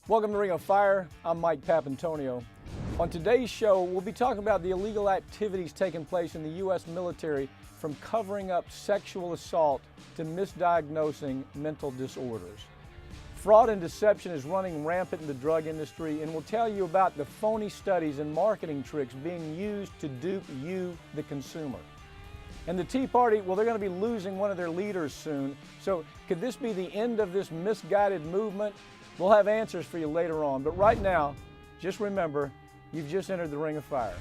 Welcome to Ring of Fire. I'm Mike Papantonio. On today's show, we'll be talking about the illegal activities taking place in the U.S. military, from covering up sexual assault to misdiagnosing mental disorders. Fraud and deception is running rampant in the drug industry, and we'll tell you about the phony studies and marketing tricks being used to dupe you, the consumer. And the Tea Party, well, they're going to be losing one of their leaders soon. So could this be the end of this misguided movement? We'll have answers for you later on. But right now, just remember, you've just entered the Ring of Fire.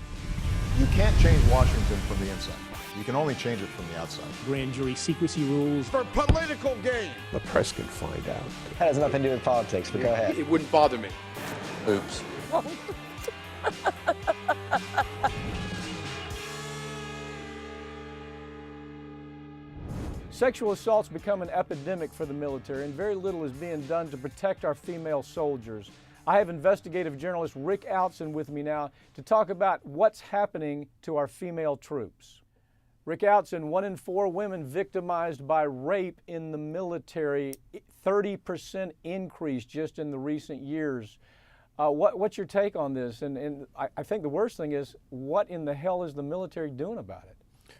You can't change Washington from the inside. You can only change it from the outside. Grand jury secrecy rules. For political gain. The press can find out. That has nothing to do with politics, but go ahead. It wouldn't bother me. Oops. Sexual assault's become an epidemic for the military, and very little is being done to protect our female soldiers. I have investigative journalist Rick Outzen with me now to talk about what's happening to our female troops. Rick Outzen, 1 in 4 women victimized by rape in the military, 30% increase just in the recent years. What's your take on this? And I think the worst thing is, what in the hell is the military doing about it?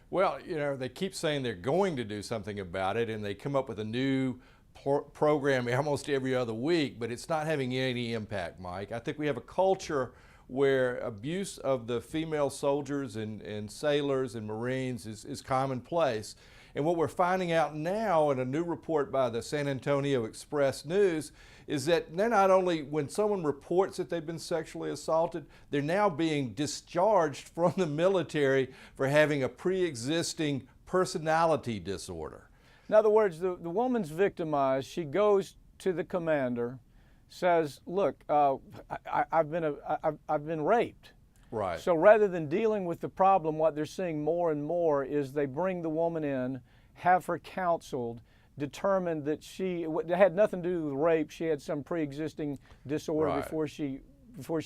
Well, you know, they keep saying they're going to do something about it, and they come up with a new program almost every other week, but it's not having any impact, Mike. I think we have a culture where abuse of the female soldiers and sailors and Marines is commonplace. And what we're finding out now in a new report by the San Antonio Express News is that they're not only, when someone reports that they've been sexually assaulted, they're now being discharged from the military for having a pre-existing personality disorder. In other words, the woman's victimized. She goes to the commander, says, look, I've been raped. Right. So rather than dealing with the problem, what they're seeing more and more is they bring the woman in, have her counseled, determined that it had nothing to do with rape. She had some pre-existing disorder before she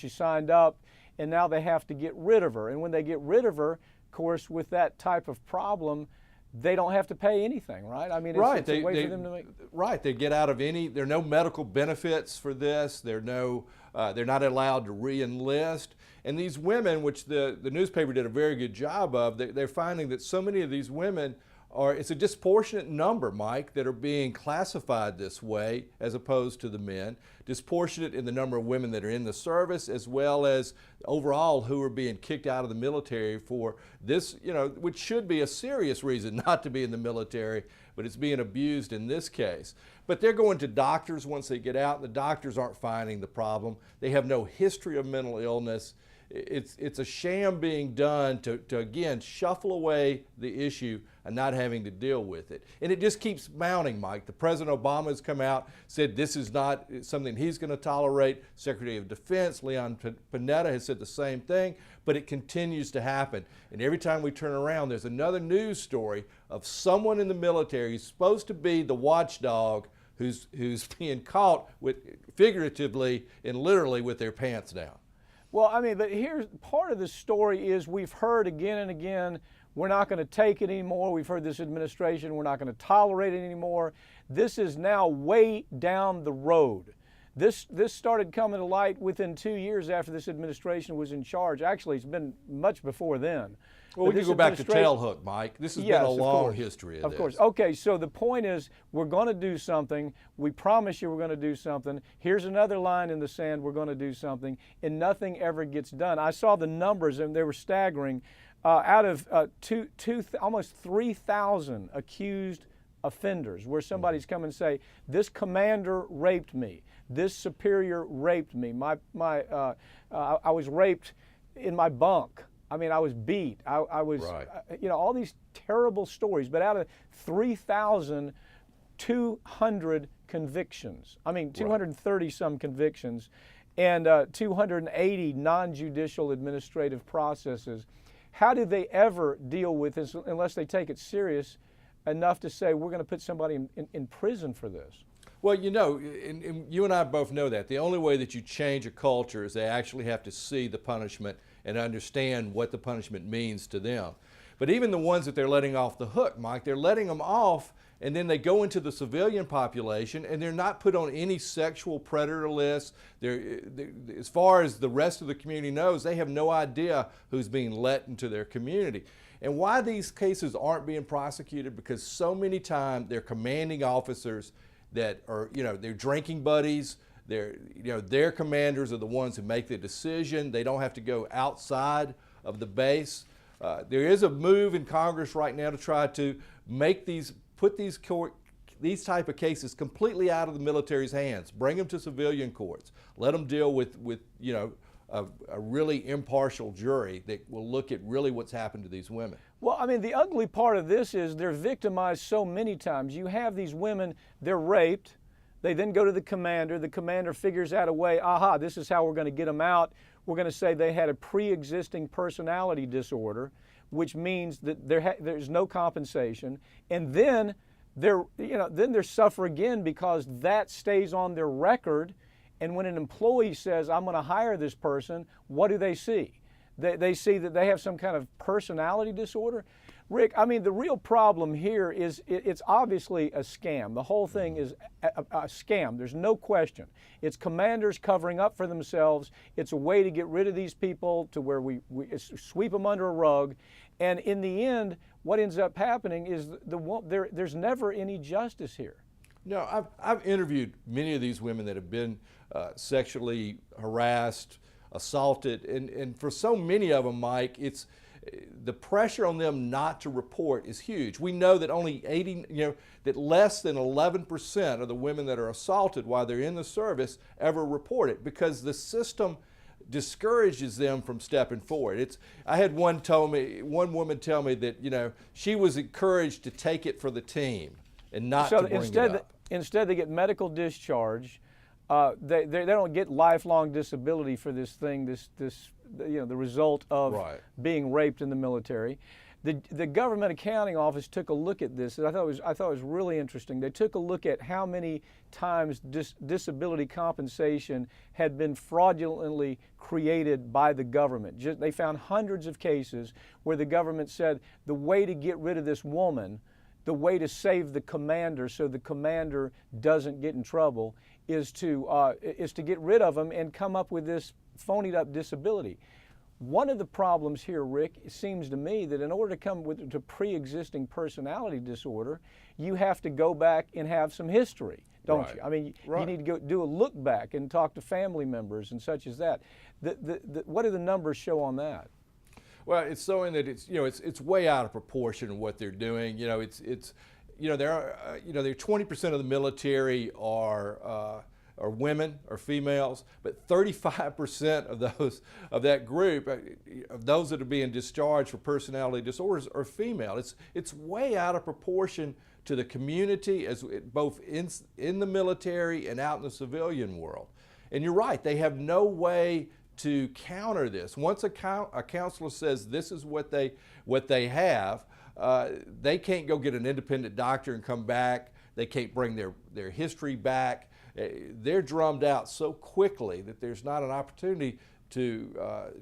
signed up, and now they have to get rid of her. And when they get rid of her, of course, with that type of problem, they don't have to pay anything, right? I mean, it's a way for them to make... Right, they get out of any, there are no medical benefits for this, they're not allowed to re-enlist. And these women, which the newspaper did a very good job of, they're finding that so many of these women it's a disproportionate number, Mike, that are being classified this way as opposed to the men. Disproportionate in the number of women that are in the service, as well as overall who are being kicked out of the military for this, you know, which should be a serious reason not to be in the military, but it's being abused in this case. But they're going to doctors once they get out, and the doctors aren't finding the problem. They have no history of mental illness. It's a sham being done to again shuffle away the issue and not having to deal with it. And it just keeps mounting, Mike. The President Obama has come out, said this is not something he's going to tolerate. Secretary of Defense Leon Panetta has said the same thing, but it continues to happen. And every time we turn around, there's another news story of someone in the military who's supposed to be the watchdog who's being caught with, figuratively and literally, with their pants down. Well, I mean, but here's part of the story is we've heard again and again, we're not going to take it anymore. We've heard this administration, we're not going to tolerate it anymore. This is now way down the road. This started coming to light within 2 years after this administration was in charge. Actually, it's been much before then. Well, we can go back to Tailhook, Mike. This has been a long history of this. Of course. Okay, so the point is, we're going to do something. We promise you we're going to do something. Here's another line in the sand, we're going to do something, and nothing ever gets done. I saw the numbers, and they were staggering. Out of almost 3,000 accused offenders, where somebody's come and say, this commander raped me, this superior raped me, I was raped in my bunk. I mean, I was beat. I was, you know, all these terrible stories. But out of 3,200 convictions, I mean, 230 some convictions, and 280 non-judicial administrative processes, how do they ever deal with this unless they take it serious enough to say, we're going to put somebody in prison for this? Well, you know, and you and I both know that. The only way that you change a culture is they actually have to see the punishment and understand what the punishment means to them. But even the ones that they're letting off the hook, Mike, they're letting them off and then they go into the civilian population, and they're not put on any sexual predator list. As far as the rest of the community knows, they have no idea who's being let into their community. And why these cases aren't being prosecuted? Because so many times they're commanding officers that are, they're drinking buddies. Their commanders are the ones who make the decision. They don't have to go outside of the base. There is a move in Congress right now to try to put these type of cases completely out of the military's hands. Bring them to civilian courts. Let them deal with a really impartial jury that will look at really what's happened to these women. Well, I mean, the ugly part of this is they're victimized so many times. You have these women, they're raped. They then go to the commander. The commander figures out a way, aha, this is how we're going to get them out. We're going to say they had a pre-existing personality disorder, which means that there's no compensation. And then they're suffer again because that stays on their record. And when an employee says, I'm going to hire this person, what do they see? They see that they have some kind of personality disorder. Rick, I mean, the real problem here is it's obviously a scam. The whole thing is a scam. There's no question. It's commanders covering up for themselves. It's a way to get rid of these people to where we sweep them under a rug. And in the end, what ends up happening is there's never any justice here. No, I've interviewed many of these women that have been sexually harassed, assaulted, and for so many of them, Mike, it's the pressure on them not to report is huge. We know that only that less than 11% of the women that are assaulted while they're in the service ever report it because the system discourages them from stepping forward. I had one woman tell me that she was encouraged to take it for the team and not to bring it up. Instead, they get medical discharge. They don't get lifelong disability for this thing. The result of being raped in the military. The Government Accounting Office took a look at this. And I thought it was really interesting. They took a look at how many times disability compensation had been fraudulently created by the government. They found hundreds of cases where the government said the way to get rid of this woman, the way to save the commander so the commander doesn't get in trouble is to get rid of them and come up with this phonied up disability. One of the problems here, Rick, it seems to me that in order to come to pre-existing personality disorder, you have to go back and have some history, don't you? I mean, you need to go do a look back and talk to family members and such as that. What do the numbers show on that? Well, it's showing that it's way out of proportion of what they're doing. There are 20% of the military are women or females, but 35% of that group, of those that are being discharged for personality disorders, are female. It's way out of proportion to the community, as both in the military and out in the civilian world. And you're right, they have no way to counter this. Once a counselor says this is what they have, they can't go get an independent doctor and come back. They can't bring their history back. They're drummed out so quickly that there's not an opportunity to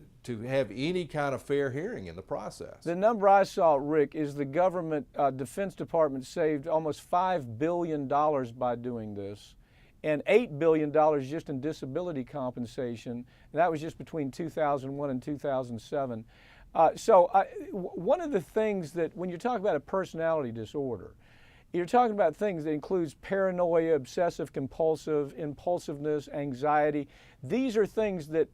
have any kind of fair hearing in the process. The number I saw, Rick, is the government Defense Department saved almost $5 billion by doing this, and $8 billion just in disability compensation, and that was just between 2001 and 2007. One of the things that, when you talk about a personality disorder, you're talking about things that includes paranoia, obsessive compulsive, impulsiveness, anxiety. These are things that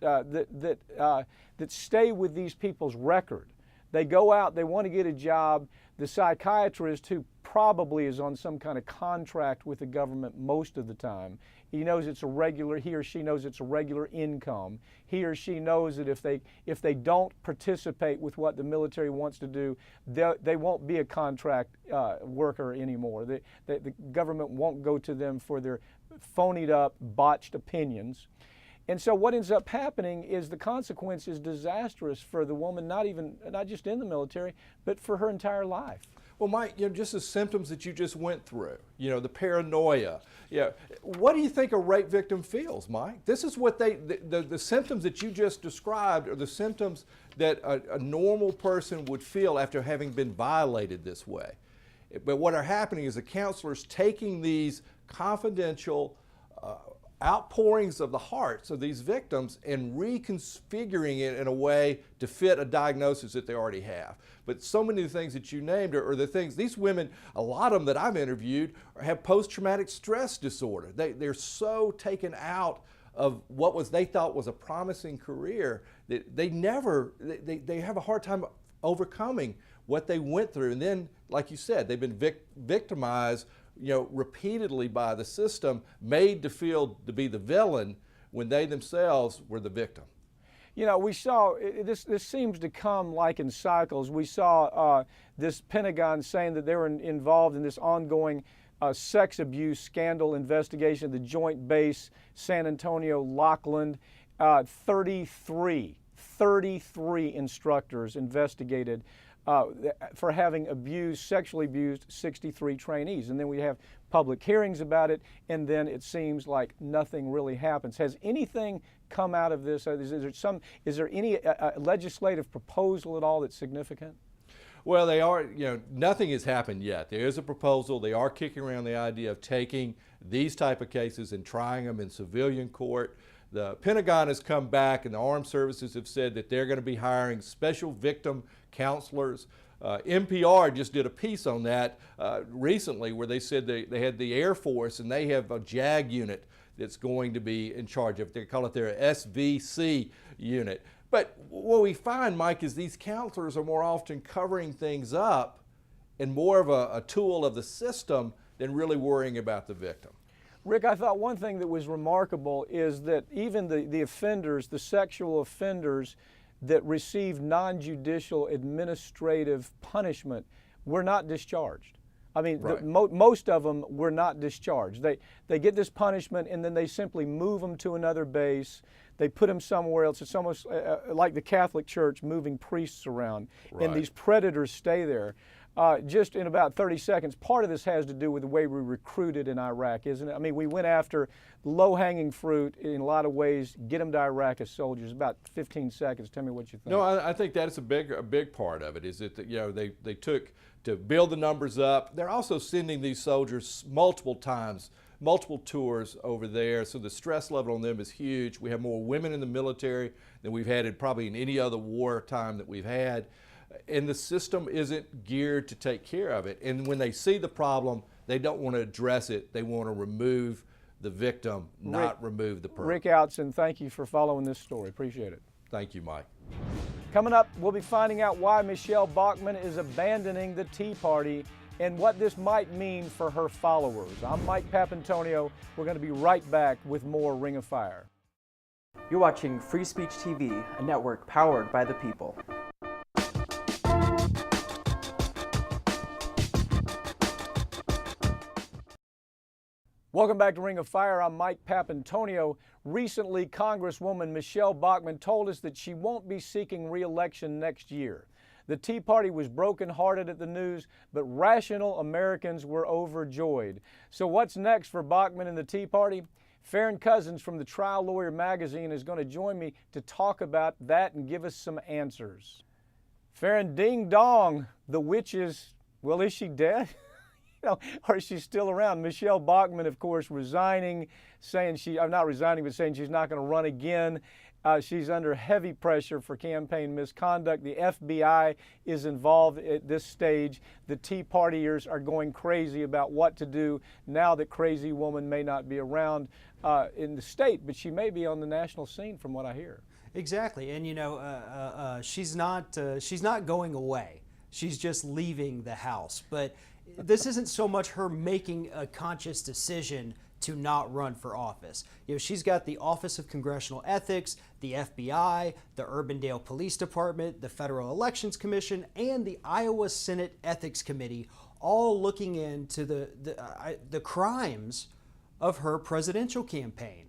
stay with these people's record. They go out, they want to get a job. The psychiatrist, who probably is on some kind of contract with the government most of the time, he or she knows it's a regular income. He or she knows that if they don't participate with what the military wants to do, they won't be a contract worker anymore. The government won't go to them for their phonied up, botched opinions. And so what ends up happening is the consequence is disastrous for the woman, not just in the military, but for her entire life. Well, Mike, just the symptoms that you just went through, the paranoia. What do you think a rape victim feels, Mike? This is what the symptoms that you just described are the symptoms that a normal person would feel after having been violated this way. But what are happening is the counselors taking these confidential outpourings of the hearts of these victims and reconfiguring it in a way to fit a diagnosis that they already have. But so many of the things that you named are the things, these women, a lot of them that I've interviewed have post-traumatic stress disorder. They're so taken out of what they thought was a promising career that they have a hard time overcoming what they went through. And then, like you said, they've been victimized repeatedly by the system, made to feel to be the villain when they themselves were the victim. We saw, this seems to come like in cycles. We saw this Pentagon saying that they were involved in this ongoing sex abuse scandal investigation at the Joint Base San Antonio Lockland. 33 instructors investigated for having sexually abused 63 trainees. And then we have public hearings about it, and then it seems like nothing really happens. Has anything come out of this? Is there any legislative proposal at all that's significant? Well, they are, nothing has happened yet. There is a proposal. They are kicking around the idea of taking these type of cases and trying them in civilian court. The Pentagon has come back, and the armed services have said that they're going to be hiring special victim counselors. NPR just did a piece on that recently where they said they had the Air Force, and they have a JAG unit that's going to be in charge of it. They call it their SVC unit. But what we find, Mike, is these counselors are more often covering things up and more of a tool of the system than really worrying about the victim. Rick, I thought one thing that was remarkable is that even the offenders, the sexual offenders that received non-judicial administrative punishment were not discharged. I mean, right. Most of them were not discharged. They get this punishment, and then they simply move them to another base. They put them somewhere else. It's almost like the Catholic Church moving priests around, right. And these predators stay there. Just in about 30 seconds, part of this has to do with the way we recruited in Iraq, isn't it? I mean, we went after low-hanging fruit in a lot of ways, get them to Iraq as soldiers. About 15 seconds. Tell me what you think. No, I think that is a big part of it. Is that they took to build the numbers up. They're also sending these soldiers multiple times, multiple tours over there, so the stress level on them is huge. We have more women in the military than we've had probably in any other war time that we've had. And the system isn't geared to take care of it. And when they see the problem, they don't want to address it. They want to remove the victim, not remove the person. Rick Outzen, thank you for following this story. Appreciate it. Thank you, Mike. Coming up, we'll be finding out why Michelle Bachmann is abandoning the Tea Party and what this might mean for her followers. I'm Mike Papantonio. We're going to be right back with more Ring of Fire. You're watching Free Speech TV, a network powered by the people. Welcome back to Ring of Fire. I'm Mike Papantonio. Recently, Congresswoman Michelle Bachmann told us that she won't be seeking re-election next year. The Tea Party was brokenhearted at the news, but rational Americans were overjoyed. So what's next for Bachmann and the Tea Party? Farron Cousins from the Trial Lawyer magazine is going to join me to talk about that and give us some answers. Farron, ding dong, the witch is she dead? Or is she still around? Michelle Bachmann, of course, resigning, saying not resigning, but saying she's not going to run again. She's under heavy pressure for campaign misconduct. The FBI is involved at this stage. The Tea Partiers are going crazy about what to do now that crazy woman may not be around in the state, but she may be on the national scene from what I hear. Exactly, and she's not going away. She's just leaving the house, but this isn't so much her making a conscious decision to not run for office. She's got the Office of Congressional Ethics, the FBI, the Urbandale Police Department, the Federal Elections Commission, and the Iowa Senate Ethics Committee, all looking into the crimes of her presidential campaign.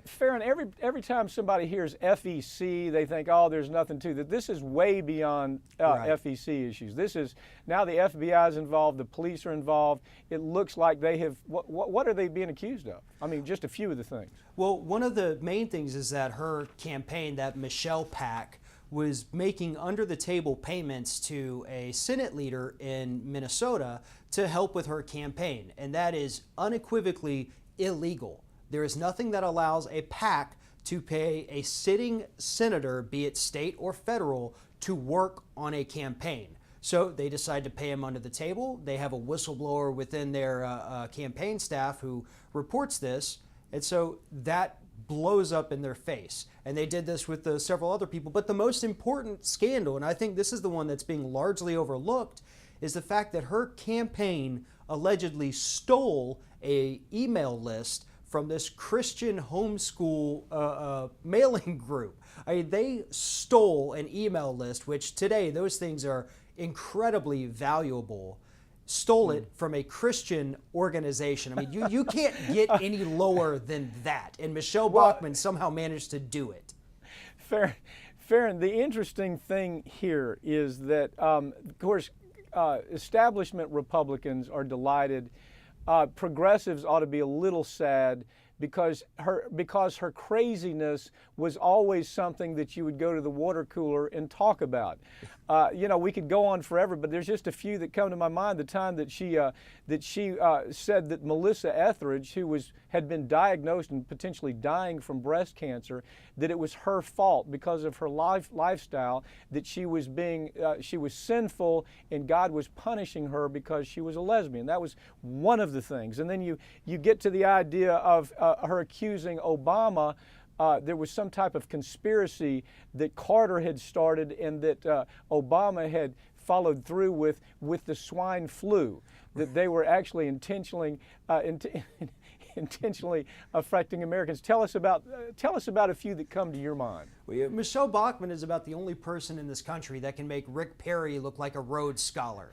Farron, every time somebody hears FEC, they think, oh, there's nothing to that. This is way beyond Right. FEC issues. This is, now the FBI is involved, the police are involved. It looks like they have, what are they being accused of? I mean, just a few of the things. Well, one of the main things is that her campaign, that Michelle PAC, was making under-the-table payments to a Senate leader in Minnesota to help with her campaign, and that is unequivocally illegal. There is nothing that allows a PAC to pay a sitting senator, be it state or federal, to work on a campaign. So they decide to pay him under the table. They have a whistleblower within their campaign staff who reports this, and so that blows up in their face. And they did this with several other people. But the most important scandal, and I think this is the one that's being largely overlooked, is the fact that her campaign allegedly stole an email list from this Christian homeschool mailing group. I mean, they stole an email list, which today those things are incredibly valuable. Stole it from a Christian organization. I mean, you can't get any lower than that. And Michelle Bachmann somehow managed to do it. Farron, the interesting thing here is that, of course, establishment Republicans are delighted. Progressives ought to be a little sad because her craziness was always something that you would go to the water cooler and talk about. You know, we could go on forever, but there's just a few that come to my mind. The time that she said that Melissa Etheridge, who had been diagnosed and potentially dying from breast cancer, that it was her fault because of her lifestyle, that she was sinful and God was punishing her because she was a lesbian. That was one of the things. And then you get to the idea of her accusing Obama. There was some type of conspiracy that Carter had started and that Obama had followed through with the swine flu, that they were actually intentionally affecting Americans. Tell us about a few that come to your mind. Well, Michelle Bachmann is about the only person in this country that can make Rick Perry look like a Rhodes Scholar.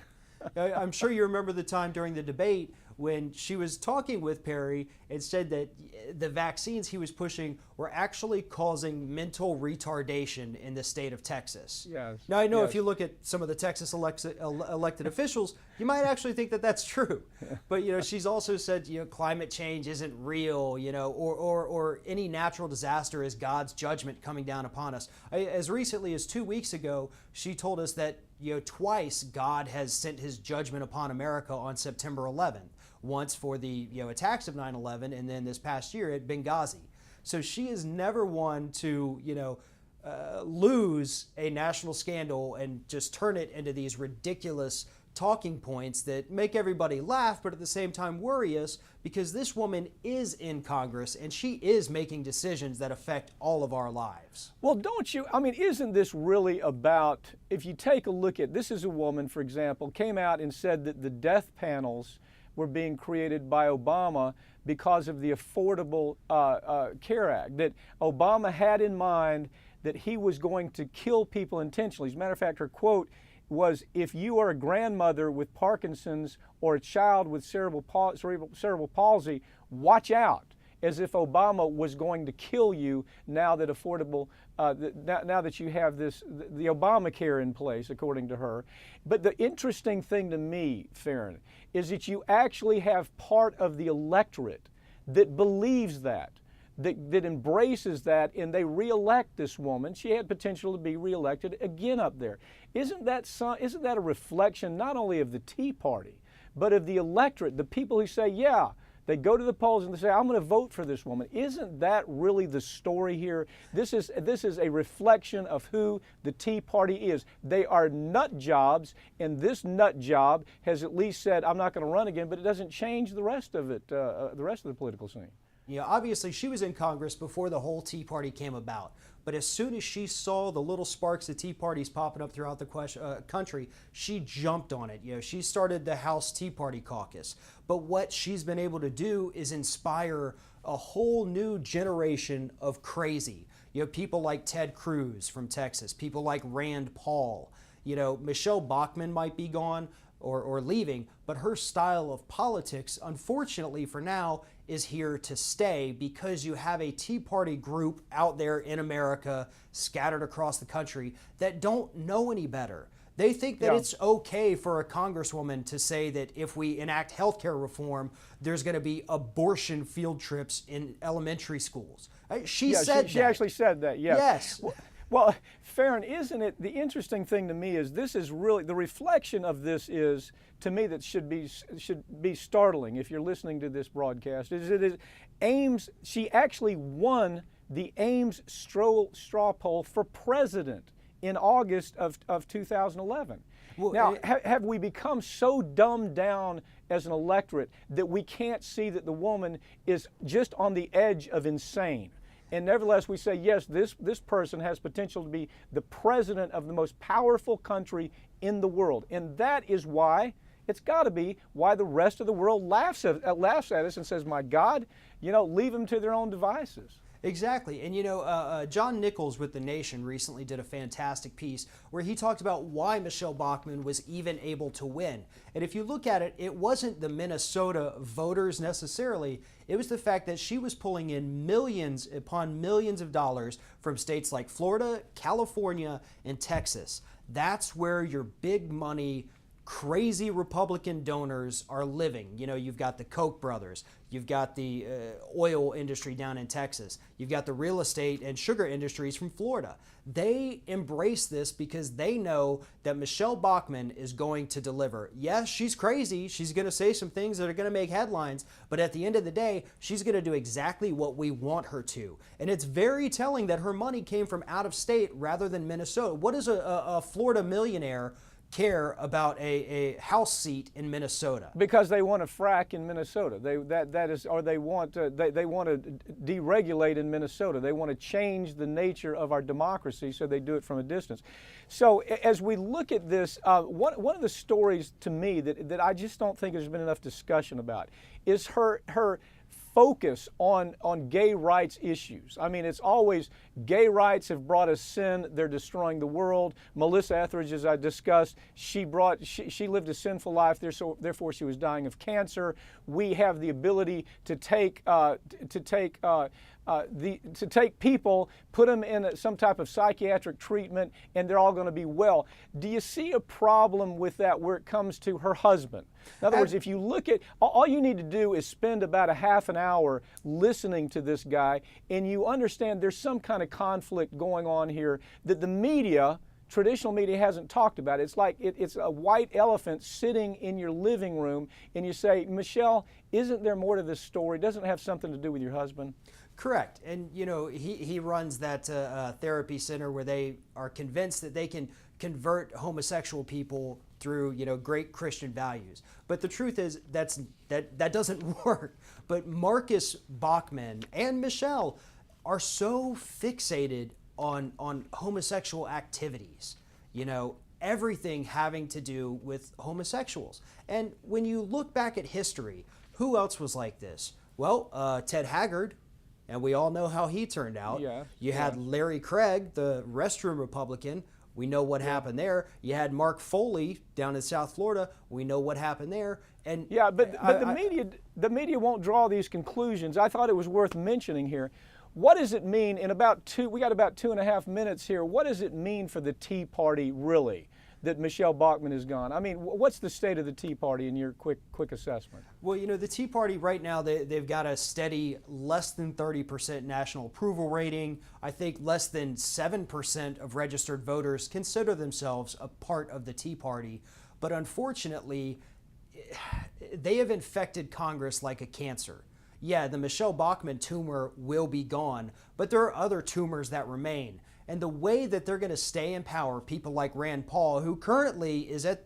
I'm sure you remember the time during the debate when she was talking with Perry and said that the vaccines he was pushing were actually causing mental retardation in the state of Texas. Yes. Now, I know yes. if you look at some of the Texas elected officials, you might actually think that that's true. But, you know, she's also said, you know, climate change isn't real, you know, or any natural disaster is God's judgment coming down upon us. As recently as 2 weeks ago, she told us that, you know, twice God has sent his judgment upon America on September 11th. Once for the attacks of 9/11, and then this past year at Benghazi. So she is never one to lose a national scandal and just turn it into these ridiculous talking points that make everybody laugh, but at the same time worry us, because this woman is in Congress and she is making decisions that affect all of our lives. Well, don't you? I mean, isn't this really about, if you take a look at, this is a woman, for example, came out and said that the death panels were being created by Obama because of the Affordable Care Act, that Obama had in mind that he was going to kill people intentionally. As a matter of fact, her quote was, if you are a grandmother with Parkinson's or a child with cerebral palsy, watch out, as if Obama was going to kill you now that now that you have the Obamacare in place, according to her. But the interesting thing to me, Farron, is that you actually have part of the electorate that believes that embraces that, and they reelect this woman. She had potential to be reelected again up there. Isn't that a reflection not only of the Tea Party, but of the electorate, the people who say, yeah, they go to the polls and they say, I'm going to vote for this woman. Isn't that really the story here? This is a reflection of who the Tea Party is. They are nut jobs, and this nut job has at least said, I'm not going to run again, but it doesn't change the rest of it, the rest of the political scene. You know, obviously she was in Congress before the whole Tea Party came about. But as soon as she saw the little sparks of Tea Parties popping up throughout the country, she jumped on it. You know, she started the House Tea Party caucus. But what she's been able to do is inspire a whole new generation of crazy. You know, people like Ted Cruz from Texas, people like Rand Paul. You know, Michelle Bachmann might be gone or leaving, but her style of politics, unfortunately for now, is here to stay, because you have a Tea Party group out there in America, scattered across the country, that don't know any better. They think that it's okay for a congresswoman to say that if we enact healthcare reform, there's going to be abortion field trips in elementary schools. She said that. She actually said that, yes. Yes. Well, Farron, isn't it, the interesting thing to me is this is really, the reflection of this is, to me, that should be startling if you're listening to this broadcast, is Ames, she actually won the Ames straw poll for president in August of 2011. Well, now, have we become so dumbed down as an electorate that we can't see that the woman is just on the edge of insane? And nevertheless, we say, yes, this person has potential to be the president of the most powerful country in the world. And that is why, it's got to be why the rest of the world laughs at us and says, my God, leave them to their own devices. Exactly. And John Nichols with The Nation recently did a fantastic piece where he talked about why Michelle Bachmann was even able to win. And if you look at it, it wasn't the Minnesota voters necessarily. It was the fact that she was pulling in millions upon millions of dollars from states like Florida, California, and Texas. That's where your big money, crazy Republican donors are living. You've got the Koch brothers, you've got the oil industry down in Texas, you've got the real estate and sugar industries from Florida. They embrace this because they know that Michelle Bachmann is going to deliver. Yes, she's crazy. She's going to say some things that are going to make headlines, but at the end of the day, she's going to do exactly what we want her to. And it's very telling that her money came from out of state rather than Minnesota. What does a Florida millionaire care about a House seat in Minnesota? Because they want to frack in Minnesota. They want to deregulate in Minnesota. They want to change the nature of our democracy, so they do it from a distance. So as we look at this, one of the stories to me that I just don't think there's been enough discussion about is her focus on gay rights issues. I mean, it's always gay rights have brought us sin, they're destroying the world. Melissa Etheridge, as I discussed, she lived a sinful life, therefore she was dying of cancer. We have the ability to take people, put them in some type of psychiatric treatment, and they're all going to be well. Do you see a problem with that where it comes to her husband? In other words, if you look at, all you need to do is spend about a half an hour listening to this guy, and you understand there's some kind of conflict going on here that the media, traditional media, hasn't talked about. It's like it's a white elephant sitting in your living room, and you say, Michelle, isn't there more to this story? Doesn't it have something to do with your husband? Correct. And, he runs that therapy center where they are convinced that they can convert homosexual people through, great Christian values. But the truth is that doesn't work. But Marcus Bachmann and Michelle are so fixated on homosexual activities, everything having to do with homosexuals. And when you look back at history, who else was like this? Well, Ted Haggard, and we all know how he turned out. Yeah, you had Larry Craig, the restroom Republican. We know what happened there. You had Mark Foley down in South Florida. We know what happened there. And but the media won't draw these conclusions. I thought it was worth mentioning here. What does it mean in we got about 2.5 minutes here. What does it mean for the Tea Party, really, that Michelle Bachmann is gone? I mean, what's the state of the Tea Party in your quick assessment? Well, the Tea Party right now, they've got a steady less than 30% national approval rating. I think less than 7% of registered voters consider themselves a part of the Tea Party. But unfortunately, they have infected Congress like a cancer. Yeah, the Michelle Bachmann tumor will be gone, but there are other tumors that remain. And the way that they're going to stay in power, people like Rand Paul, who currently is at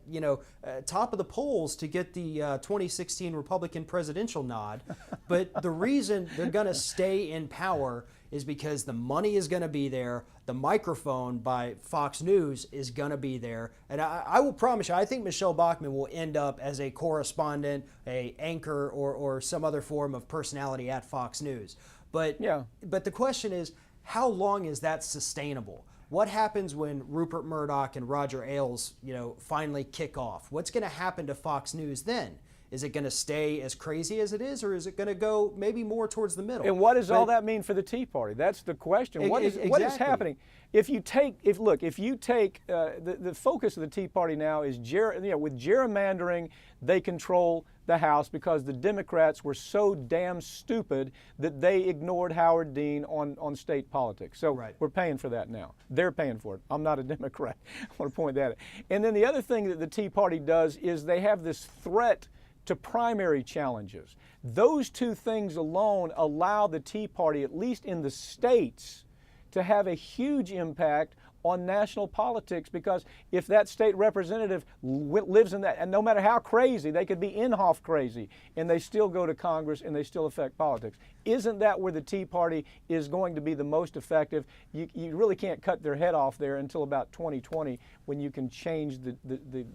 top of the polls to get the 2016 Republican presidential nod, but the reason they're going to stay in power is because the money is going to be there, the microphone by Fox News is going to be there, and I will promise you, I think Michelle Bachmann will end up as a correspondent, a anchor, or some other form of personality at Fox News. But the question is, how long is that sustainable? What happens when Rupert Murdoch and Roger Ailes, finally kick off? What's going to happen to Fox News then? Is it going to stay as crazy as it is, or is it going to go maybe more towards the middle? And what does all that mean for the Tea Party? That's the question. What is happening? If you take the focus of the Tea Party now is with gerrymandering, they control the House because the Democrats were so damn stupid that they ignored Howard Dean on state politics. So we're paying for that now. They're paying for it. I'm not a Democrat. I want to point that out. And then the other thing that the Tea Party does is they have this threat to primary challenges. Those two things alone allow the Tea Party, at least in the states, to have a huge impact on national politics, because if that state representative lives in that, and no matter how crazy, they could be Inhofe crazy, and they still go to Congress and they still affect politics. Isn't that where the Tea Party is going to be the most effective? You really can't cut their head off there until about 2020, when you can change the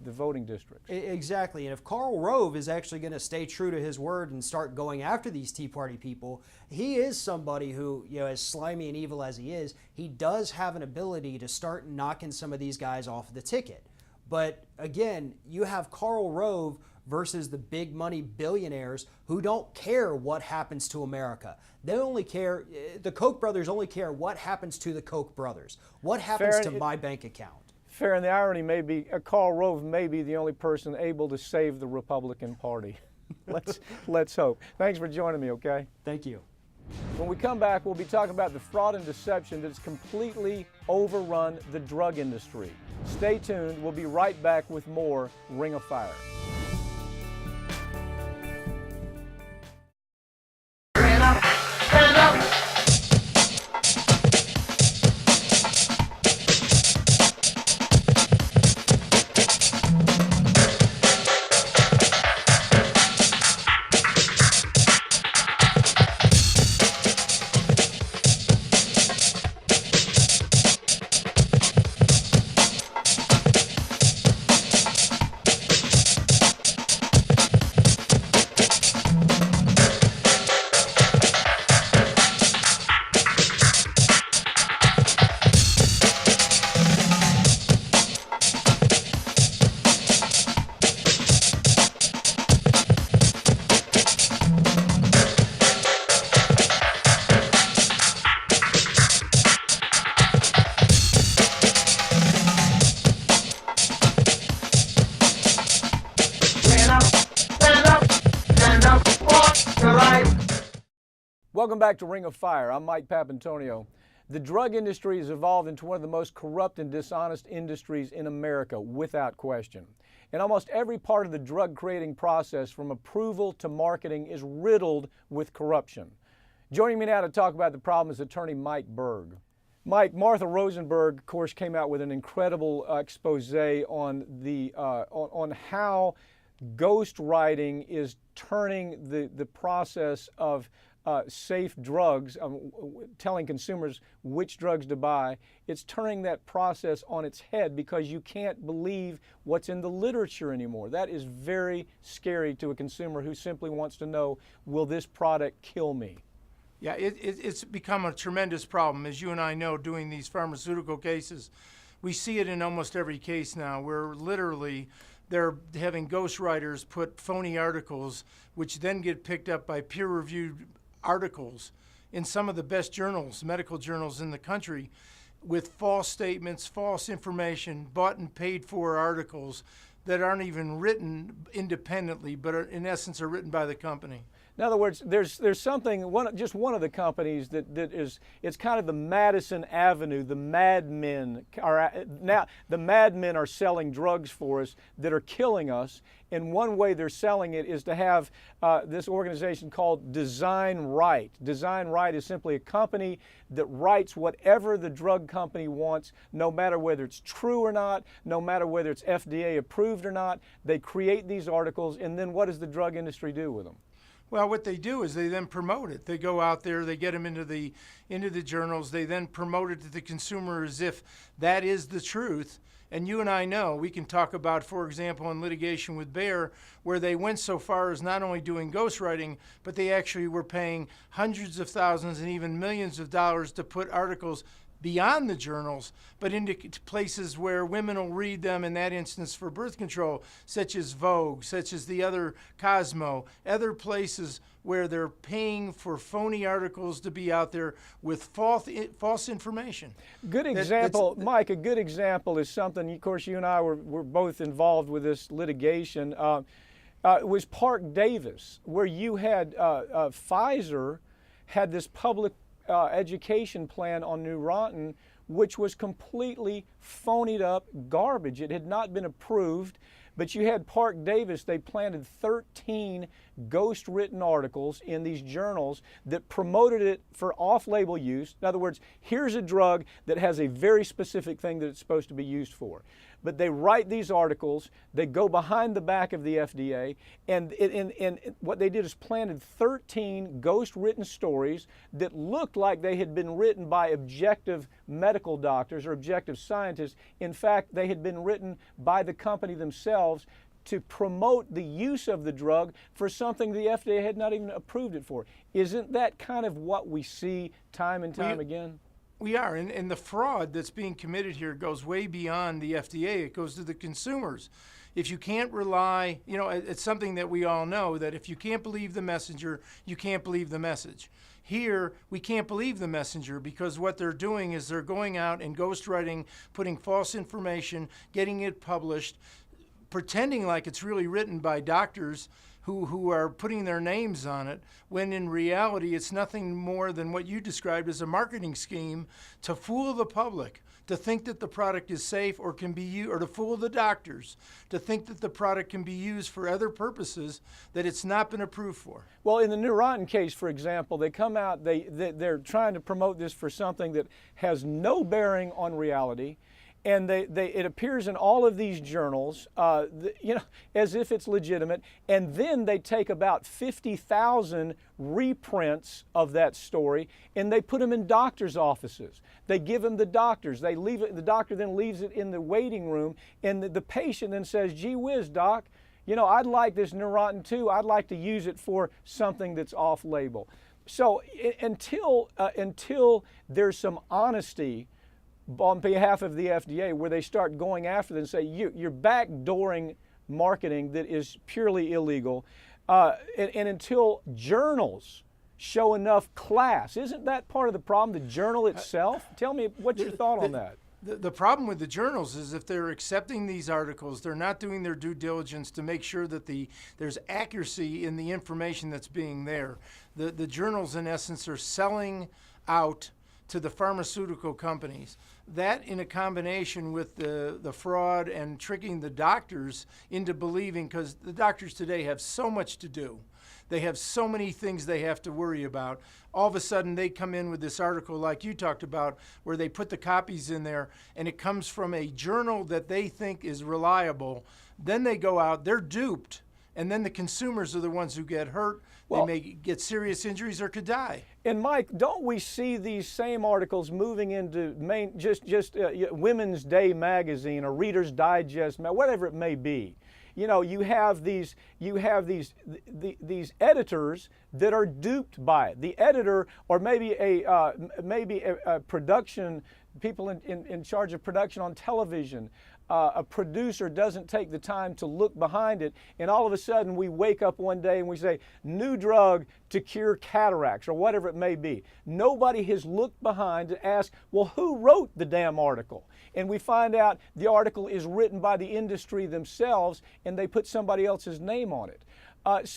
voting districts. Exactly, and if Karl Rove is actually going to stay true to his word and start going after these Tea Party people, he is somebody who, as slimy and evil as he is, he does have an ability to start knocking some of these guys off the ticket. But again, you have Karl Rove versus the big money billionaires who don't care what happens to America. They only care, the Koch brothers only care what happens to the Koch brothers. What happens to my bank account? Fair, and the irony may be Karl Rove may be the only person able to save the Republican Party. Let's hope. Thanks for joining me, okay? Thank you. When we come back, we'll be talking about the fraud and deception that has completely overrun the drug industry. Stay tuned. We'll be right back with more Ring of Fire. Welcome back to Ring of Fire. I'm Mike Papantonio. The drug industry has evolved into one of the most corrupt and dishonest industries in America, without question. And almost every part of the drug creating process, from approval to marketing, is riddled with corruption. Joining me now to talk about the problem is attorney Mike Burg. Mike, Martha Rosenberg, of course, came out with an incredible expose on how ghostwriting is turning the process of safe drugs, telling consumers which drugs to buy. It's turning that process on its head because you can't believe what's in the literature anymore. That is very scary to a consumer who simply wants to know, will this product kill me? Yeah, it's become a tremendous problem. As you and I know, doing these pharmaceutical cases, we see it in almost every case now, where literally they're having ghostwriters put phony articles, which then get picked up by peer-reviewed articles in some of the best journals, medical journals in the country, with false statements, false information, bought and paid for articles that aren't even written independently, but in essence are written by the company. In other words, there's something, just one of the companies that is, it's kind of the Madison Avenue, the madmen are selling drugs for us that are killing us. And one way they're selling it is to have this organization called Design Right. Design Right is simply a company that writes whatever the drug company wants, no matter whether it's true or not, no matter whether it's FDA approved or not. They create these articles, and then what does the drug industry do with them? Well, what they do is they then promote it. They go out there, they get them into the journals, they then promote it to the consumer as if that is the truth. And you and I know, we can talk about, for example, in litigation with Bayer, where they went so far as not only doing ghostwriting, but they actually were paying hundreds of thousands and even millions of dollars to put articles beyond the journals, but into places where women will read them in that instance for birth control, such as Vogue, such as the other Cosmo, other places where they're paying for phony articles to be out there with false information. Good example, Mike, a good example is something, of course, you and I were both involved with this litigation. It was Park Davis, where you had Pfizer had this public education plan on Neurontin, which was completely phonied up garbage. It had not been approved, but you had Park Davis, they planted 13 ghost written articles in these journals that promoted it for off-label use. In other words, here's a drug that has a very specific thing that it's supposed to be used for. But they write these articles, they go behind the back of the FDA, and what they did is planted 13 ghost written stories that looked like they had been written by objective medical doctors or objective scientists. In fact, they had been written by the company themselves to promote the use of the drug for something the FDA had not even approved it for. Isn't that kind of what we see time and time again? We are, and the fraud that's being committed here goes way beyond the FDA. It goes to the consumers. If you can't rely, it's something that we all know, that if you can't believe the messenger, you can't believe the message. Here, we can't believe the messenger because what they're doing is they're going out and ghostwriting, putting false information, getting it published, pretending like it's really written by doctors who are putting their names on it, when in reality it's nothing more than what you described as a marketing scheme to fool the public, to think that the product is safe or can be used, or to fool the doctors, to think that the product can be used for other purposes that it's not been approved for. Well, in the Neurontin case, for example, they come out, they're trying to promote this for something that has no bearing on reality. And it appears in all of these journals, as if it's legitimate. And then they take about 50,000 reprints of that story and they put them in doctors' offices. They give them the doctors. They leave it. The doctor then leaves it in the waiting room, and the patient then says, "Gee whiz, doc, I'd like this Neurontin too. I'd like to use it for something that's off-label." So until there's some honesty on behalf of the FDA, where they start going after them and say, you're backdooring marketing that is purely illegal, and until journals show enough class. Isn't that part of the problem, the journal itself? Tell me, what's your thought on that? The problem with the journals is if they're accepting these articles, they're not doing their due diligence to make sure that there's accuracy in the information that's being there. The journals, in essence, are selling out to the pharmaceutical companies. That, in a combination with the fraud and tricking the doctors into believing, because the doctors today have so much to do. They have so many things they have to worry about. All of a sudden, they come in with this article like you talked about, where they put the copies in there, and it comes from a journal that they think is reliable. Then they go out, they're duped, and then the consumers are the ones who get hurt. They may get serious injuries or could die. And Mike, don't we see these same articles moving into Women's Day magazine or Reader's Digest, whatever it may be? You have these editors that are duped by it. The editor, or maybe a production, people in charge of production on television, a producer doesn't take the time to look behind it, and all of a sudden we wake up one day and we say, new drug to cure cataracts, or whatever it may be. Nobody has looked behind to ask, well, who wrote the damn article? And we find out the article is written by the industry themselves, and they put somebody else's name on it. But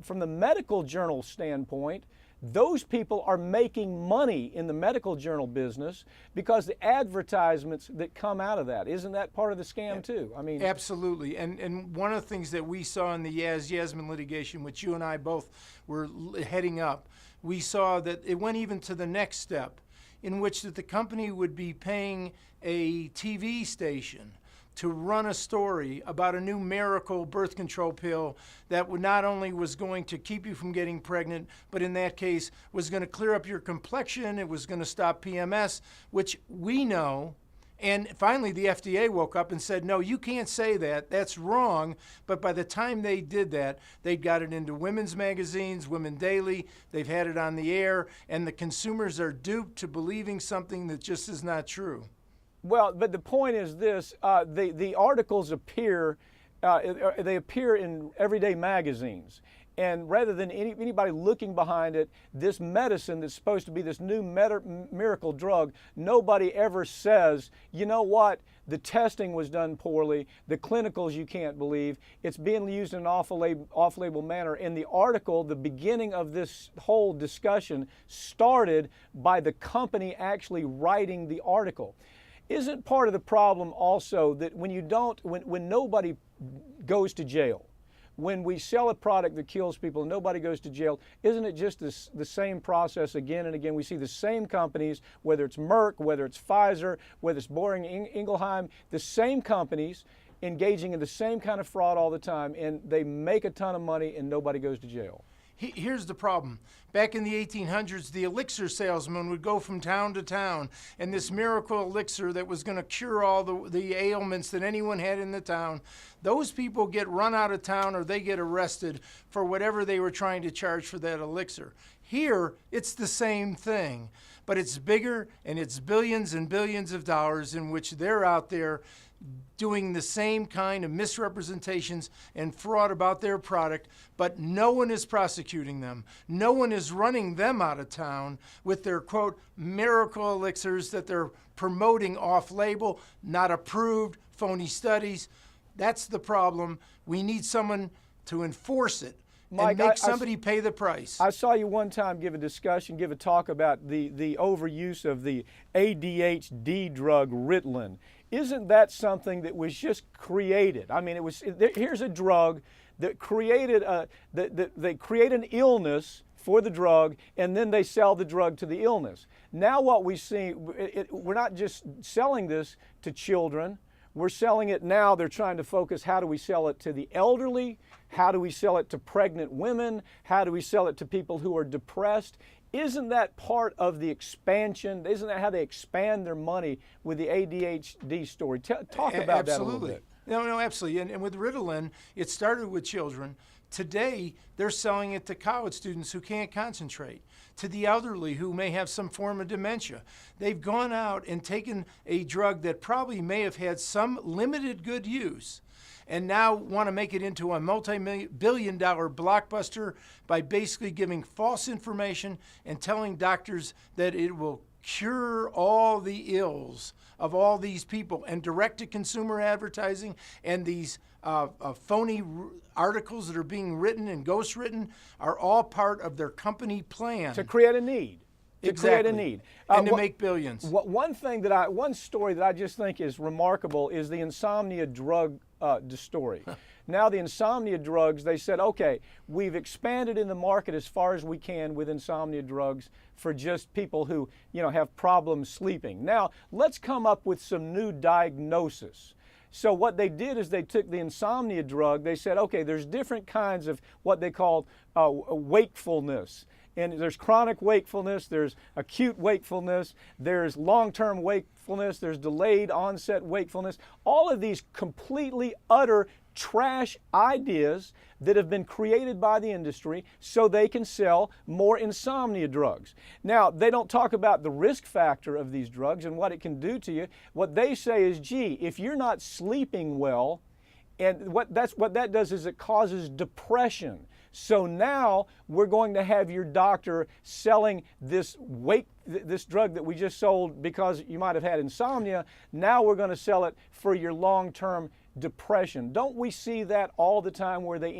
from the medical journal standpoint, those people are making money in the medical journal business because the advertisements that come out of that. Isn't that part of the scam too? Absolutely. And one of the things that we saw in the Yasmin litigation, which you and I both were heading up, we saw that it went even to the next step, in which that the company would be paying a TV station to run a story about a new miracle birth control pill that not only was going to keep you from getting pregnant, but in that case was going to clear up your complexion, it was going to stop PMS, which we know And finally, the FDA woke up and said, no, you can't say that. That's wrong. But by the time they did that, they got it into women's magazines, Women Daily. They've had it on the air. And the consumers are duped to believing something that just is not true. Well, but the point is this, the articles appear, they appear in everyday magazines. And rather than anybody looking behind it, this medicine that's supposed to be this new miracle drug, nobody ever says, you know what, the testing was done poorly, the clinicals you can't believe, it's being used in an off-label manner. In the article, the beginning of this whole discussion started by the company actually writing the article. Isn't part of the problem also that when nobody goes to jail, when we sell a product that kills people and nobody goes to jail, isn't it just the same process again and again? We see the same companies, whether it's Merck, whether it's Pfizer, whether it's Boehringer Ingelheim, the same companies engaging in the same kind of fraud all the time, and they make a ton of money and nobody goes to jail. Here's the problem. Back in the 1800s, the elixir salesman would go from town to town, and this miracle elixir that was going to cure all the ailments that anyone had in the town, those people get run out of town or they get arrested for whatever they were trying to charge for that elixir. Here, it's the same thing, but it's bigger, and it's billions and billions of dollars in which they're out there doing the same kind of misrepresentations and fraud about their product, but no one is prosecuting them. No one is running them out of town with their, quote, miracle elixirs that they're promoting off-label, not approved, phony studies. That's the problem. We need someone to enforce it. Mike, and make somebody pay the price. I saw you one time give a talk about the overuse of the ADHD drug Ritalin. Isn't that something that was just created? I mean, here's a drug that created they create an illness for the drug, and then they sell the drug to the illness. Now what we see, we're not just selling this to children. We're selling it now. They're trying to focus, how do we sell it to the elderly? How do we sell it to pregnant women? How do we sell it to people who are depressed? Isn't that part of the expansion? Isn't that how they expand their money with the ADHD story? Talk about that a little bit. No, absolutely. And with Ritalin, it started with children. Today, they're selling it to college students who can't concentrate, to the elderly who may have some form of dementia. They've gone out and taken a drug that probably may have had some limited good use and now want to make it into a multi-billion-dollar blockbuster by basically giving false information and telling doctors that it will cure all the ills of all these people. And direct-to-consumer advertising and these phony articles that are being written and ghostwritten are all part of their company plan. To create a need. Exactly. Create a need. And to make billions. One story that I just think is remarkable is the insomnia drug story. Now the insomnia drugs, they said, okay, we've expanded in the market as far as we can with insomnia drugs for just people who, have problems sleeping. Now let's come up with some new diagnosis. So what they did is they took the insomnia drug, they said, okay, there's different kinds of what they call wakefulness. And there's chronic wakefulness, there's acute wakefulness, there's long-term wakefulness, there's delayed onset wakefulness. All of these completely utter trash ideas that have been created by the industry so they can sell more insomnia drugs. Now, they don't talk about the risk factor of these drugs and what it can do to you. What they say is, gee, if you're not sleeping well, and what that does is it causes depression. So now we're going to have your doctor selling this drug that we just sold because you might have had insomnia. Now we're going to sell it for your long-term depression. Don't we see that all the time where they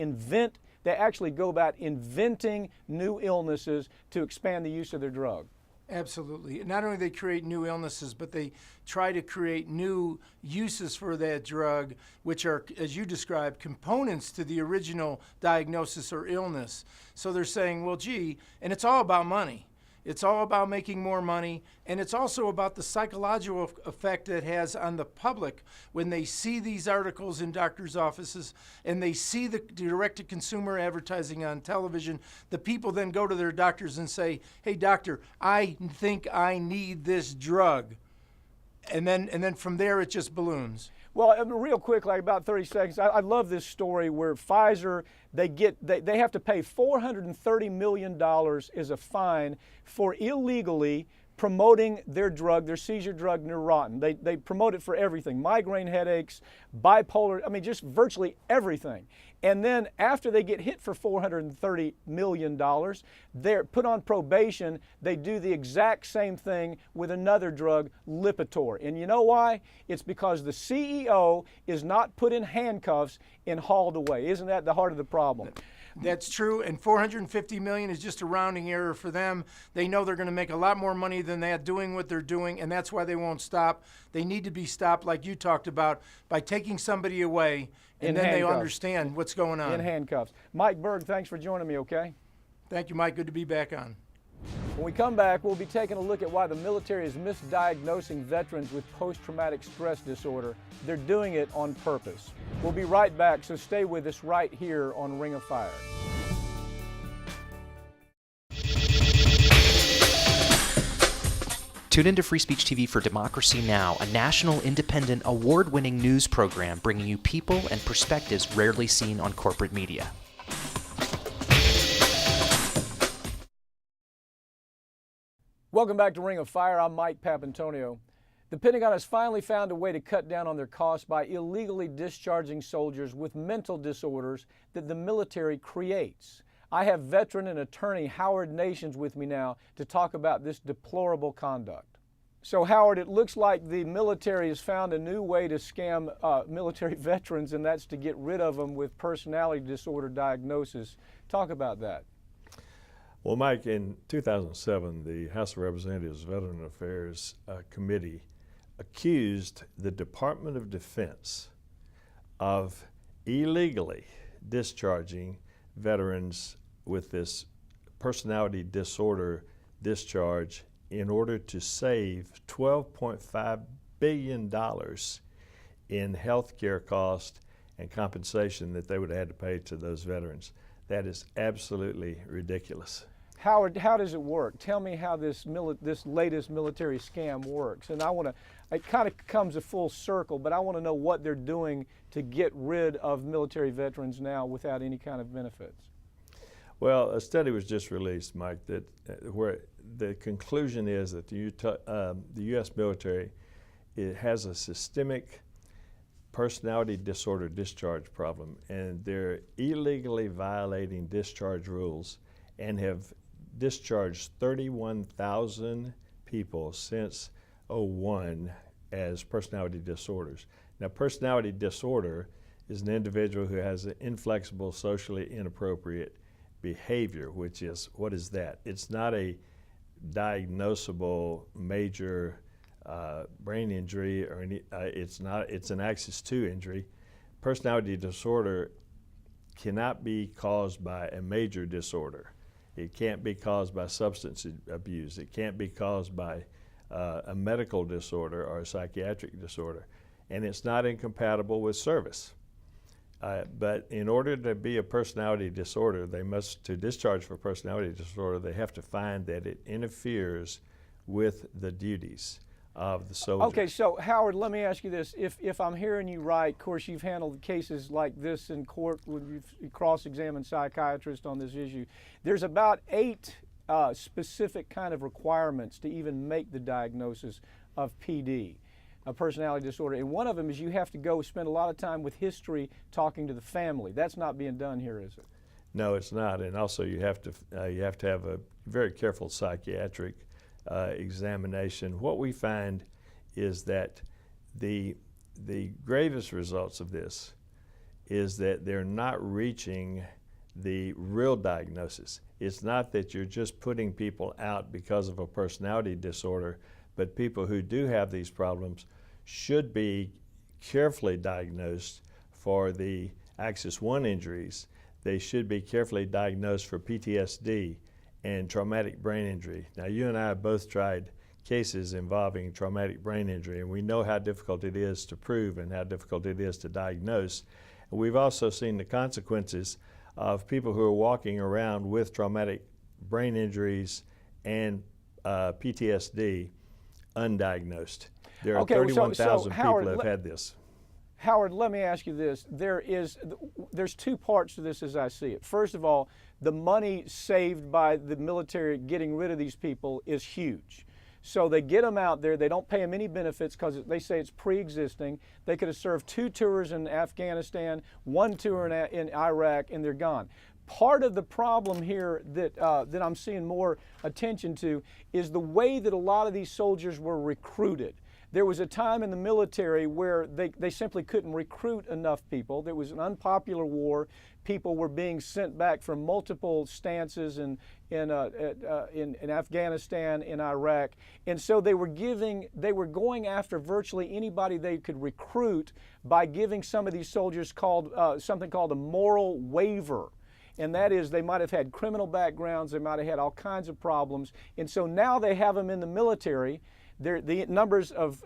actually go about inventing new illnesses to expand the use of their drug? Absolutely. Not only do they create new illnesses, but they try to create new uses for that drug, which are, as you described, components to the original diagnosis or illness. So they're saying, well, gee, and it's all about money. It's all about making more money, and it's also about the psychological effect it has on the public when they see these articles in doctors' offices and they see the direct-to-consumer advertising on television. The people then go to their doctors and say, hey, doctor, I think I need this drug. and then from there it just balloons. Well, real quick, like about 30 seconds, I love this story where Pfizer, they have to pay $430 million as a fine for illegally promoting their drug, their seizure drug, Neurontin. They promote it for everything, migraine headaches, bipolar, I mean, just virtually everything. And then after they get hit for $430 million, they're put on probation. They do the exact same thing with another drug, Lipitor. And you know why? It's because the CEO is not put in handcuffs and hauled away. Isn't that the heart of the problem? That's true, and $450 million is just a rounding error for them. They know they're going to make a lot more money than that doing what they're doing, and that's why they won't stop. They need to be stopped, like you talked about, by taking somebody away, and then they understand what's going on. In handcuffs. Mike Burg, thanks for joining me, okay? Thank you, Mike. Good to be back on. When we come back, we'll be taking a look at why the military is misdiagnosing veterans with post-traumatic stress disorder. They're doing it on purpose. We'll be right back, so stay with us right here on Ring of Fire. Tune into Free Speech TV for Democracy Now!, a national, independent, award-winning news program bringing you people and perspectives rarely seen on corporate media. Welcome back to Ring of Fire. I'm Mike Papantonio. The Pentagon has finally found a way to cut down on their costs by illegally discharging soldiers with mental disorders that the military creates. I have veteran and attorney Howard Nations with me now to talk about this deplorable conduct. So Howard, it looks like the military has found a new way to scam military veterans, and that's to get rid of them with personality disorder diagnosis. Talk about that. Well, Mike, in 2007, the House of Representatives Veteran Affairs Committee accused the Department of Defense of illegally discharging veterans with this personality disorder discharge in order to save $12.5 billion in health care costs and compensation that they would have had to pay to those veterans. That is absolutely ridiculous. Howard, how does it work? Tell me how this latest military scam works. And it kind of comes a full circle, but I want to know what they're doing to get rid of military veterans now without any kind of benefits. Well, a study was just released, Mike, that where the conclusion is that the U.S. military, it has a systemic personality disorder discharge problem, and they're illegally violating discharge rules and have discharged 31,000 people since 2001 as personality disorders. Now, personality disorder is an individual who has an inflexible, socially inappropriate behavior, which is, what is that? It's not a diagnosable major brain injury or any, it's an axis 2 injury. Personality disorder cannot be caused by a major disorder. It can't be caused by substance abuse. It can't be caused by a medical disorder or a psychiatric disorder. And it's not incompatible with service. But in order to be a personality disorder, to discharge for personality disorder, they have to find that it interferes with the duties of the soldier. Okay, so Howard, let me ask you this. If I'm hearing you right, of course you've handled cases like this in court when you've cross-examined psychiatrists on this issue. There's about 8 specific kind of requirements to even make the diagnosis of PD, a personality disorder. And one of them is you have to go spend a lot of time with history talking to the family. That's not being done here, is it? No, it's not. And also you have to have a very careful psychiatric examination. What we find is that the gravest results of this is that they're not reaching the real diagnosis. It's not that you're just putting people out because of a personality disorder, but people who do have these problems should be carefully diagnosed for the axis 1 injuries. They should be carefully diagnosed for PTSD and traumatic brain injury. Now, you and I have both tried cases involving traumatic brain injury, and we know how difficult it is to prove and how difficult it is to diagnose. And we've also seen the consequences of people who are walking around with traumatic brain injuries and PTSD undiagnosed. There are 31,000 people that have had this. Howard, let me ask you this. There's two parts to this as I see it. First of all, the money saved by the military getting rid of these people is huge. So they get them out there, they don't pay them any benefits because they say it's pre-existing. They could have served 2 tours in Afghanistan, 1 tour in Iraq, and they're gone. Part of the problem here that I'm seeing more attention to is the way that a lot of these soldiers were recruited. There was a time in the military where they simply couldn't recruit enough people. There was an unpopular war. People were being sent back from multiple stances in Afghanistan, in Iraq, and so they were going after virtually anybody they could recruit by giving some of these soldiers something called a moral waiver. And that is, they might have had criminal backgrounds, they might have had all kinds of problems, and so now they have them in the military. The numbers of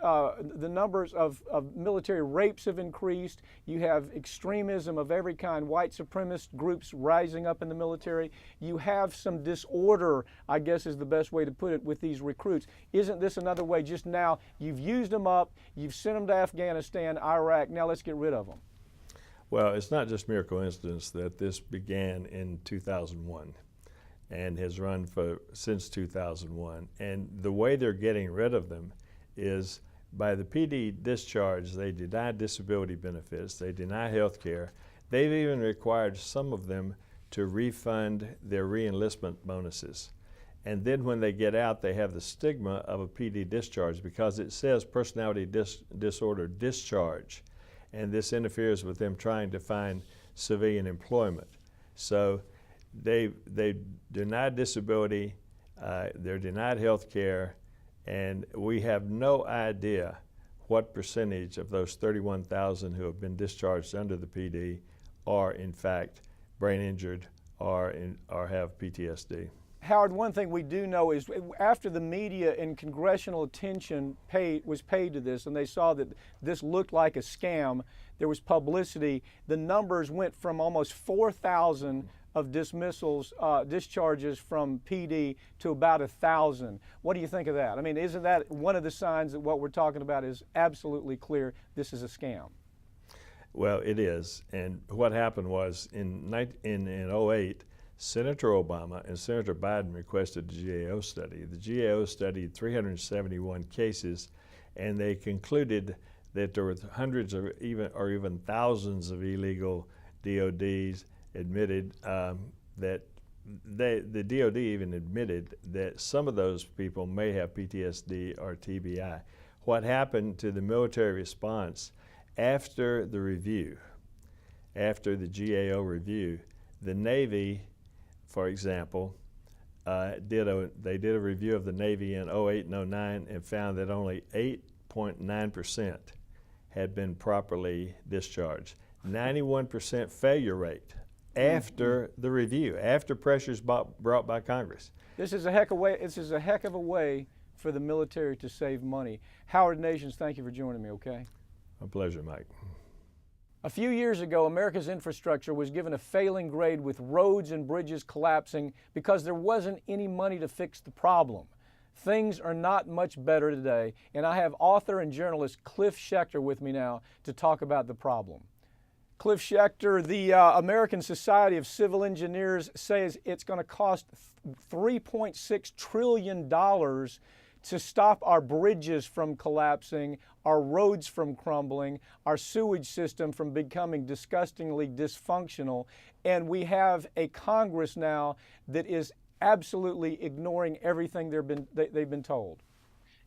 military rapes have increased. You have extremism of every kind, white supremacist groups rising up in the military. You have some disorder, I guess is the best way to put it, with these recruits. Isn't this another way? Just now, you've used them up, you've sent them to Afghanistan, Iraq, now let's get rid of them. Well, it's not just mere coincidence that this began in 2001. And has run since 2001. And the way they're getting rid of them is by the PD discharge. They deny disability benefits, they deny health care. They've even required some of them to refund their re-enlistment bonuses. And then when they get out, they have the stigma of a PD discharge because it says personality disorder discharge. And this interferes with them trying to find civilian employment. So they denied disability, they're denied health care, and we have no idea what percentage of those 31,000 who have been discharged under the PD are in fact brain injured or have PTSD. Howard, one thing we do know is after the media and congressional attention was paid to this and they saw that this looked like a scam, there was publicity, the numbers went from almost 4,000 of dismissals, discharges from PD to about 1,000. What do you think of that? I mean, isn't that one of the signs that what we're talking about is absolutely clear, this is a scam? Well, it is. And what happened was in 08, Senator Obama and Senator Biden requested the GAO study. The GAO studied 371 cases, and they concluded that there were hundreds or even thousands of illegal DODs admitted that the DOD even admitted that some of those people may have PTSD or TBI. What happened to the military response after the review, after the GAO review, the Navy, for example, they did a review of the Navy in 08 and 09 and found that only 8.9% had been properly discharged. 91% failure rate after the review, after pressures brought by Congress. This is a heck of a way for the military to save money. Howard Nations, thank you for joining me, okay? A pleasure, Mike. A few years ago, America's infrastructure was given a failing grade with roads and bridges collapsing because there wasn't any money to fix the problem. Things are not much better today, and I have author and journalist Cliff Schecter with me now to talk about the problem. Cliff Schecter, the American Society of Civil Engineers says it's going to cost $3.6 trillion to stop our bridges from collapsing, our roads from crumbling, our sewage system from becoming disgustingly dysfunctional, and we have a Congress now that is absolutely ignoring everything they've been told.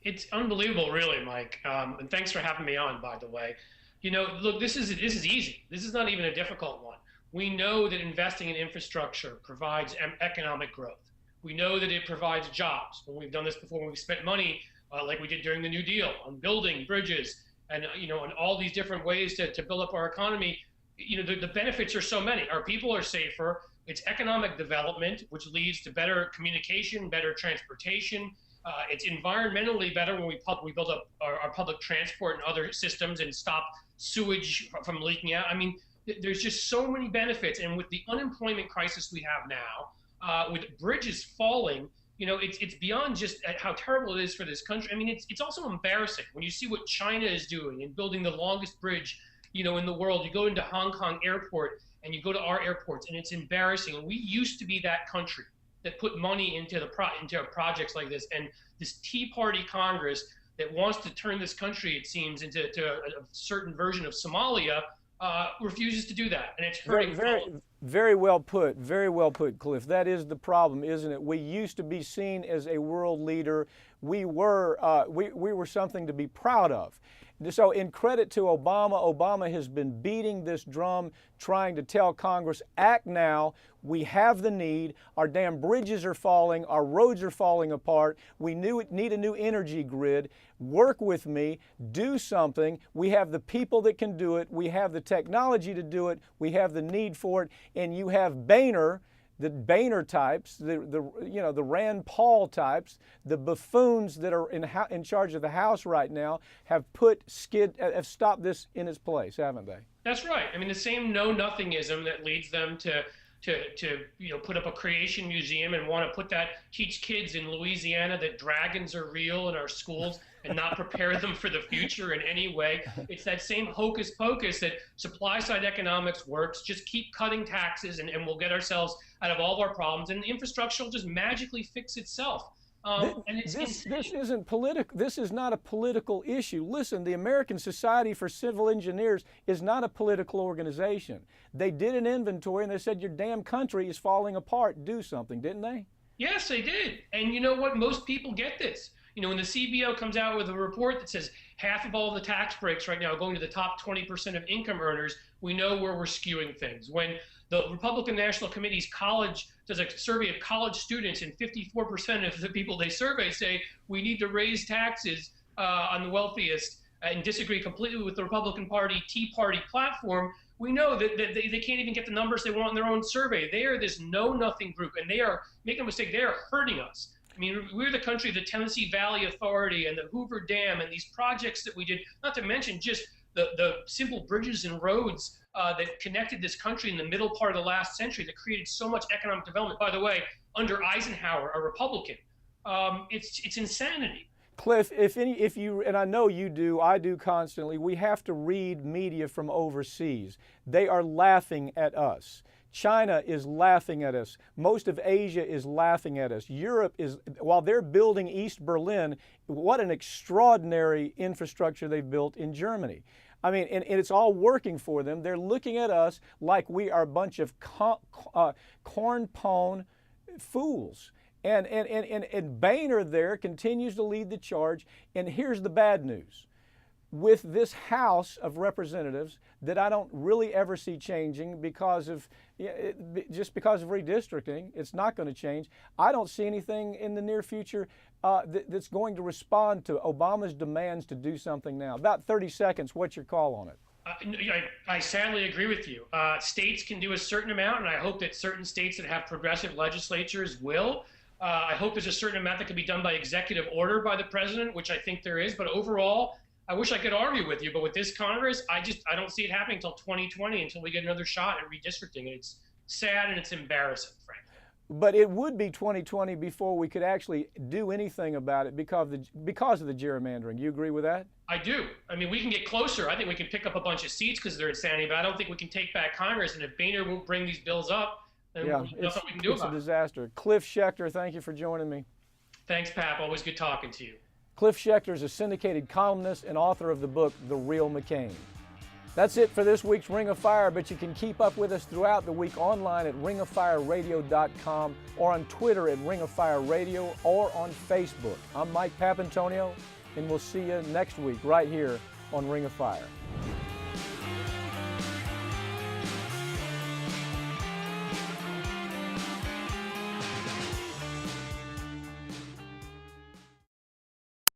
It's unbelievable, really, Mike. And thanks for having me on, by the way. You know, look, this is easy. This is not even a difficult one. We know that investing in infrastructure provides economic growth. We know that it provides jobs. When we've done this before, when we've spent money like we did during the New Deal on building bridges and on all these different ways to build up our economy, the benefits are so many. Our people are safer. It's economic development, which leads to better communication, better transportation. It's environmentally better when we build up our public transport and other systems and stop sewage from leaking out. I mean, there's just so many benefits. And with the unemployment crisis we have now, with bridges falling, You know, it's beyond just how terrible it is for this country. I mean, it's also embarrassing when you see what China is doing and building the longest bridge, you know, in the world. You go into Hong Kong airport and you go to our airports, and it's embarrassing. And we used to be that country that put money into projects like this. And this Tea Party Congress that wants to turn this country, it seems, into a certain version of Somalia, refuses to do that, and it's hurting. Very well put. Very well put, Cliff. That is the problem, isn't it? We used to be seen as a world leader. We were something to be proud of. So in credit to Obama, Obama has been beating this drum, trying to tell Congress, act now. We have the need. Our damn bridges are falling. Our roads are falling apart. We need a new energy grid. Work with me. Do something. We have the people that can do it. We have the technology to do it. We have the need for it. And you have Boehner, the Boehner types, the Rand Paul types, the buffoons that are in charge of the House right now have stopped this in its place, haven't they? That's right. I mean, the same know-nothingism that leads them to put up a creation museum and want to teach kids in Louisiana that dragons are real in our schools and not prepare them for the future in any way. It's that same hocus pocus that supply side economics works. Just keep cutting taxes and we'll get ourselves out of all of our problems, and the infrastructure will just magically fix itself. This isn't political. This is not a political issue. Listen, the American Society for Civil Engineers is not a political organization. They did an inventory and they said your damn country is falling apart. Do something, didn't they? Yes, they did. And you know what? Most people get this. You know, when the CBO comes out with a report that says half of all the tax breaks right now are going to the top 20% of income earners, we know where we're skewing things. When the Republican National Committee's does a survey of college students, and 54% of the people they survey say we need to raise taxes on the wealthiest and disagree completely with the Republican Party Tea Party platform, we know that they can't even get the numbers they want in their own survey. They are this know-nothing group, and they are, make no mistake, they are hurting us. I mean, we're the country of the Tennessee Valley Authority and the Hoover Dam and these projects that we did, not to mention just the simple bridges and roads that connected this country in the middle part of the last century that created so much economic development. By the way, under Eisenhower, a Republican. It's insanity. Cliff, if you, and I know you do, I do constantly, we have to read media from overseas. They are laughing at us. China is laughing at us. Most of Asia is laughing at us. Europe is, while they're building East Berlin, what an extraordinary infrastructure they've built in Germany. I mean, and it's all working for them. They're looking at us like we are a bunch of corn-pone fools. And Boehner there continues to lead the charge. And here's the bad news. With this House of Representatives that I don't really ever see changing just because of redistricting, it's not going to change. I don't see anything in the near future that's going to respond to Obama's demands to do something now. About 30 seconds, what's your call on it? I sadly agree with you. States can do a certain amount, and I hope that certain states that have progressive legislatures will. I hope there's a certain amount that can be done by executive order by the president, which I think there is. But overall, I wish I could argue with you. But with this Congress, I don't see it happening until 2020, until we get another shot at redistricting. It's sad and it's embarrassing, frankly. But it would be 2020 before we could actually do anything about it because of the gerrymandering. You agree with that? I do. I mean, we can get closer. I think we can pick up a bunch of seats because they're insanity, but I don't think we can take back Congress. And if Boehner won't bring these bills up, then there's nothing we can do about it. It's a disaster. Cliff Schecter, thank you for joining me. Thanks, Pap. Always good talking to you. Cliff Schecter is a syndicated columnist and author of the book, The Real McCain. That's it for this week's Ring of Fire, but you can keep up with us throughout the week online at ringofireradio.com or on Twitter at Ring of Fire Radio or on Facebook. I'm Mike Papantonio, and we'll see you next week right here on Ring of Fire.